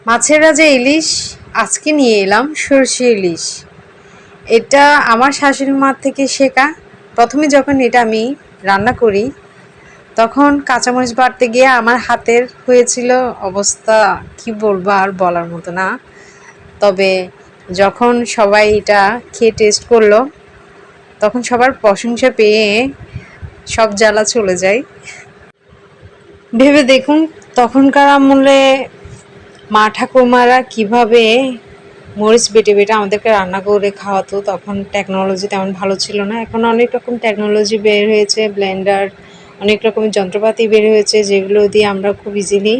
মাছের রাজা ইলিশ আজকে নিয়ে এলাম সরষে ইলিশ। এটা আমার শাশুড়ি মার থেকে শেখা। প্রথমে যখন এটা আমি রান্না করি তখন কাঁচামরিচ বাটতে গিয়ে আমার হাতের হয়েছিল অবস্থা, কি বলবো, আর বলার মতো না। তবে যখন সবাই এটা খেয়ে টেস্ট করলো তখন সবার প্রশংসা পেয়ে সব জ্বালা চলে যায়। ভেবে দেখুন তখনকার আমলে মা ঠাকুমারা কিভাবে মরিচ বেটে বেটে আমাদেরকে রান্না করে খাওয়াতো। তখন টেকনোলজি তেমন ভালো ছিল না। এখন অনেক রকম টেকনোলজি বের হয়েছে, ব্লেন্ডার, অনেক রকমের যন্ত্রপাতি বের হয়েছে যেগুলো দিয়ে আমরা খুব ইজিলি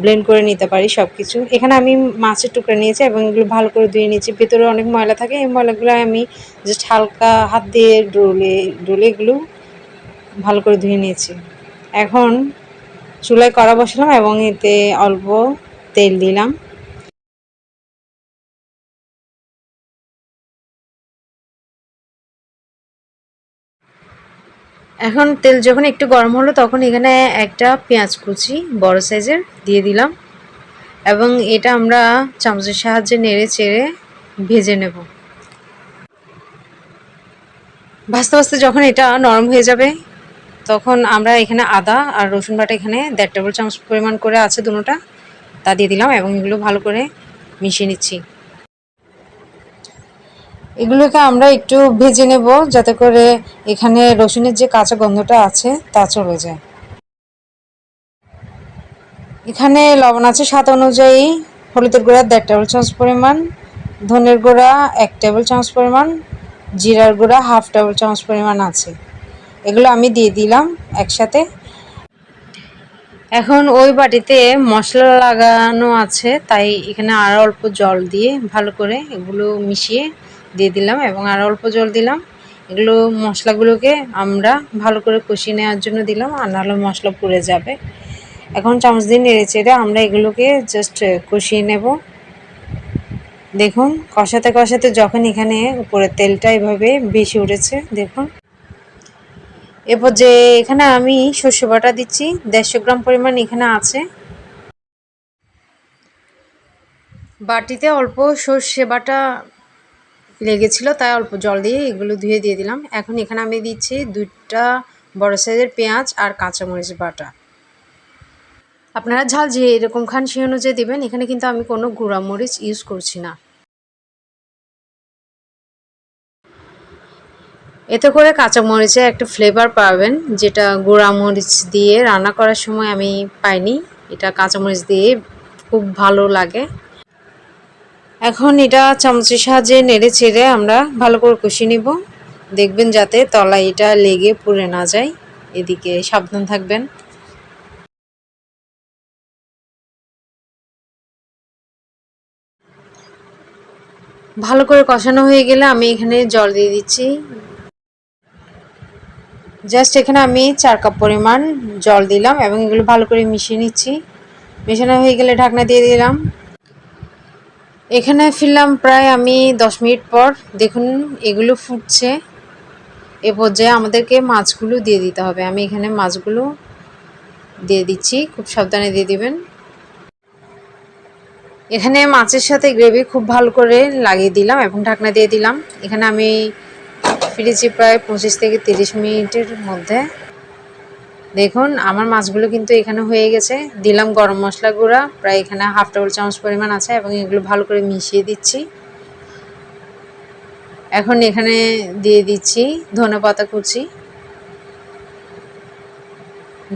ব্লেন্ড করে নিতে পারি সব কিছু। এখানে আমি মাছের টুকরা নিয়েছি এবং এগুলো ভালো করে ধুয়ে নিয়েছি। ভেতরে অনেক ময়লা থাকে, এই ময়লাগুলো আমি জাস্ট হালকা হাত দিয়ে ডলে ডলে এগুলো ভালো করে ধুয়ে নিয়েছি। এখন চুলায় কড়া বসালাম এবং এতে অল্প তেল দিলাম। এখন তেল যখন একটু গরম হলো তখন এখানে একটা পেঁয়াজ কুচি বড় সাইজের দিয়ে দিলাম এবং এটা আমরা চামচের সাহায্যে নেড়ে চেড়ে ভেজে নেব। ভাজতে ভাজতে যখন এটা নরম হয়ে যাবে তখন আমরা এখানে আদা আর রসুন বাটা এখানে 1.5 টেবিল চামচ পরিমাণ করে আছে দুটোটা, তা দিয়ে দিলাম এবং এগুলো ভালো করে মিশিয়ে নিচ্ছি। এগুলোকে আমরা একটু ভেজে নেব যাতে করে এখানে রসুনের যে কাঁচা গন্ধটা আছে তা চলে যায়। এখানে লবণ আছে স্বাদ অনুযায়ী, হলুদের গুঁড়া 1.5 টেবিল চামচ পরিমাণ, ধনের গুঁড়া 1 টেবিল চামচ পরিমাণ, জিরার গুঁড়া 1/2 টেবিল চামচ পরিমাণ আছে। এগুলো আমি দিয়ে দিলাম একসাথে। এখন ওই বাটিতে মশলা লাগানো আছে তাই এখানে আরও অল্প জল দিয়ে ভালো করে এগুলো মিশিয়ে দিয়ে দিলাম এবং আরও অল্প জল দিলাম। এগুলো মশলাগুলোকে আমরা ভালো করে কষিয়ে নেওয়ার জন্য দিলাম, আর নাহলে মশলা পুড়ে যাবে। এখন চামচ দিয়ে নেড়ে চেড়ে আমরা এগুলোকে জাস্ট কষিয়ে নেব। দেখুন কষাতে কষাতে যখন এখানে উপরে তেলটা এভাবে বেশি উঠেছে, দেখুন এরপর যে এখানে আমি সর্ষে বাটা দিচ্ছি 150 গ্রাম পরিমাণ এখানে আছে। বাটিতে অল্প সর্ষে বাটা লেগেছিল তাই অল্প জল দিয়ে এগুলো ধুয়ে দিয়ে দিলাম। এখন এখানে আমি দিচ্ছি 2টা বড় সাইজের পেঁয়াজ আর কাঁচামরিচ বাটা। আপনারা ঝাল যে এরকম খান সেই অনুযায়ী দেবেন। এখানে কিন্তু আমি কোনো গুঁড়া মরিচ ইউজ করছি না। এতে করে কাঁচামরিচে একটা ফ্লেভার পাবেন যেটা গুঁড়া মরিচ দিয়ে রান্না করার সময় আমি পাইনি। এটা কাঁচামরিচ দিয়ে খুব ভালো লাগে। এখন এটা চামচের সাহায্যে নেড়ে চেড়ে আমরা ভালো করে কষিয়ে নিব। দেখবেন যাতে তলায় এটা লেগে পুড়ে না যায়, এদিকে সাবধান থাকবেন। ভালো করে কষানো হয়ে গেলে আমি এখানে জল দিয়ে দিচ্ছি। জাস্ট এখানে আমি 4 কাপ পরিমাণ জল দিলাম এবং এগুলো ভালো করে মিশিয়ে নিচ্ছি। মেশানো হয়ে গেলে ঢাকনা দিয়ে দিলাম। এখানে ফিরলাম প্রায় আমি 10 মিনিট পর। দেখুন এগুলো ফুটছে। এ পর্যায়ে আমাদেরকে মাছগুলো দিয়ে দিতে হবে। আমি এখানে মাছগুলো দিয়ে দিচ্ছি, খুব সাবধানে দিয়ে দিবেন। এখানে মাছের সাথে গ্রেভি খুব ভালো করে লাগিয়ে দিলাম এবং ঢাকনা দিয়ে দিলাম। এখানে আমি ফিরেছি প্রায় 25 থেকে 30 মিনিটের মধ্যে। দেখুন আমার মাছগুলো কিন্তু এখানে হয়ে গেছে। দিলাম গরম মশলা গুঁড়া প্রায় এখানে 1/2 টেবিল চামচ পরিমাণ আছে এবং এগুলো ভালো করে মিশিয়ে দিচ্ছি। এখন এখানে দিয়ে দিচ্ছি ধনেপাতা কুচি।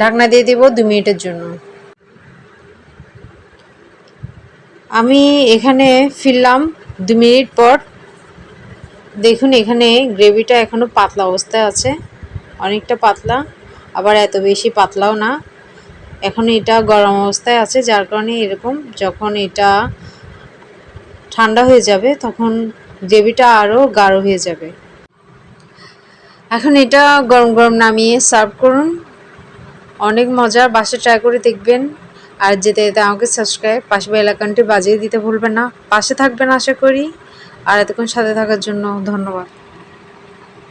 ঢাকনা দিয়ে দিব 2 মিনিটের জন্য। আমি এখানে ফিরলাম 2 মিনিট পর। দেখুন এখানে গ্রেভিটা এখনো পাতলা অবস্থায় আছে, অনেকটা পাতলা, আবার এত বেশি পাতলাও না। এখন এটা গরম অবস্থায় আছে যার কারণে এরকম। যখন এটা ঠান্ডা হয়ে যাবে তখন গ্রেভিটা আরও গাঢ় হয়ে যাবে। এখন এটা গরম গরম নামিয়ে সার্ভ করুন। অনেক মজার, বাসায় ট্রাই করে দেখবেন। আর যেতে যেতে আমাকে সাবস্ক্রাইব পাশে বেল আইকনটি বাজিয়ে দিতে ভুলবেন না। পাশে থাকবেন আশা করি। আর এতক্ষণ সাথে থাকার জন্য ধন্যবাদ।